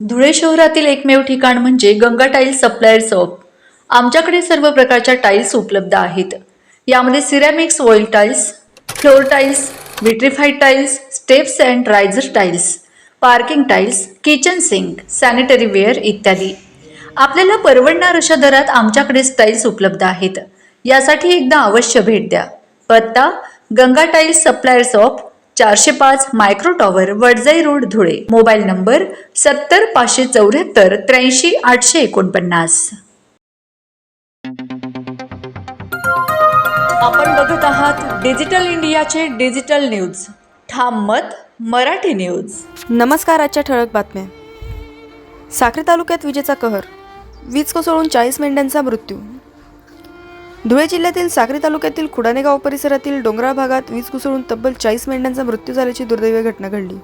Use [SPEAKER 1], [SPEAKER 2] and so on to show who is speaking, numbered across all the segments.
[SPEAKER 1] धुळे शहरातील एकमेव ठिकाण म्हणजे गंगा टाइल्स सप्लायर शॉप। आमच्याकडे सर्व प्रकारच्या टाइल्स उपलब्ध आहेत। यामध्ये ceramics wall tiles, floor tiles, vitrified tiles, steps and riser tiles, parking tiles, kitchen sink, sanitary ware इत्यादी। आपल्याला परवडणार अशा दरात आमच्याकडे टाइल्स उपलब्ध आहेत। यासाठी एकदा अवश्य भेट द्या। पत्ता Ganga tiles supplier shop, 405 micro tower, Wadjai road, Dhule. Mobile number 70 574 83 849। आपण बघत आहात डिजिटल इंडियाचे डिजिटल न्यूज। ठाम मत मराठी न्यूज।
[SPEAKER 2] नमस्कार। आजच्या ठळक बातम्या। साक्री तालुक्यात विजेचा कहर, वीज कोसळून 40 मेंढ्यांचा मृत्यू। धुळे जिल्ह्यातील साक्री तालुक्यातील खुडाणे गाव परिसरातील डोंगराळ भागात वीज कोसळून तब्बल 40 मेंढ्यांचा मृत्यू झाल्याची दुर्दैवी घटना घडली।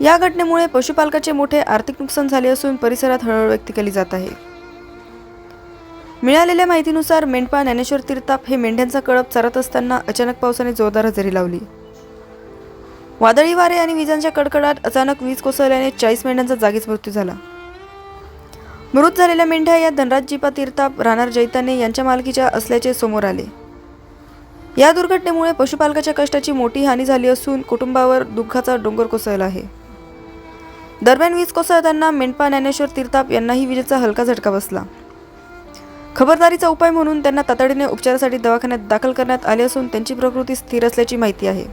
[SPEAKER 2] या घटनेमुळे पशुपालकाचे मोठे आर्थिक नुकसान झाले असून परिसरात हळहळ व्यक्त केली जात आहे। मिळालेल्या माहितीनुसार मेंढपाळ ज्ञानेश्वर तीर्थाप हे मेंढ्यांचा कळप चरत असताना अचानक पावसाने जोरदार हजेरी लावली। वादळी वारे आणि विजांच्या कडकडाट अचानक वीज कोसळल्याने 40 मेंढ्यांचा जागीच मृत्यू झाला। मृत झालेल्या मेंढ्या या धनराजजीपा तीर्थाप राहणार जैताने यांच्या मालकीच्या असल्याचे समोर आले। या दुर्घटनेमुळे पशुपालकाच्या कष्टाची मोठी हानी झाली असून कुटुंबावर दुःखाचा डोंगर कोसळला आहे। दरम्यान वीज कोसळताना मेंढपाळ ज्ञानेश्वर तीर्थाप यांनाही विजेचा हलका झटका बसला। खबरदारीचा उपाय म्हणून त्यांना तातडीने उपचारासाठी दवाखान्यात दाखल करण्यात आले असून त्यांची प्रकृती स्थिर असल्याची माहिती आहे।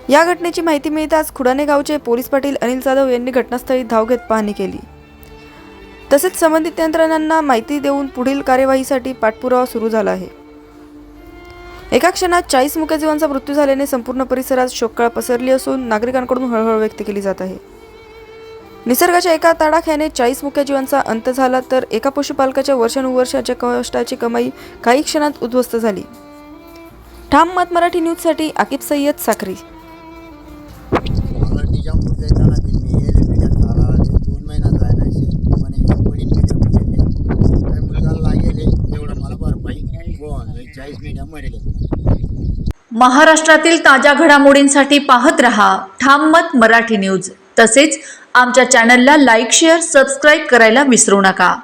[SPEAKER 2] या घटनेची माहिती मिळताच खुडाणे गावचे पोलीस पाटील अनिल जाधव यांनी घटनास्थळी धाव घेत पाहणी केली। तसेच संबंधित यंत्रणांना माहिती देऊन पुढील कार्यवाहीसाठी पाठपुरावा सुरू झाला आहे। एका क्षणात 40 मुक्या जीवांचा मृत्यू झाल्याने संपूर्ण परिसरात शोककळा पसरली असून नागरिकांकडून हळहळ व्यक्त केली जात आहे। निसर्गाच्या एका तडाख्याने 40 मुक्या जीवांचा अंत झाला तर एका पशुपालकाच्या वर्षानुवर्षाच्या कष्टाची कमाई काही क्षणात उद्ध्वस्त झाली। ठाम मत मराठी न्यूजसाठी आकिब सय्यद, साक्री।
[SPEAKER 1] महाराष्ट्रातील ताज्या घडामोडींसाठी पाहत रहा ठाम मत मराठी न्यूज। तसेच आमच्या चॅनलला लाईक, शेअर, सबस्क्राईब करायला विसरू नका।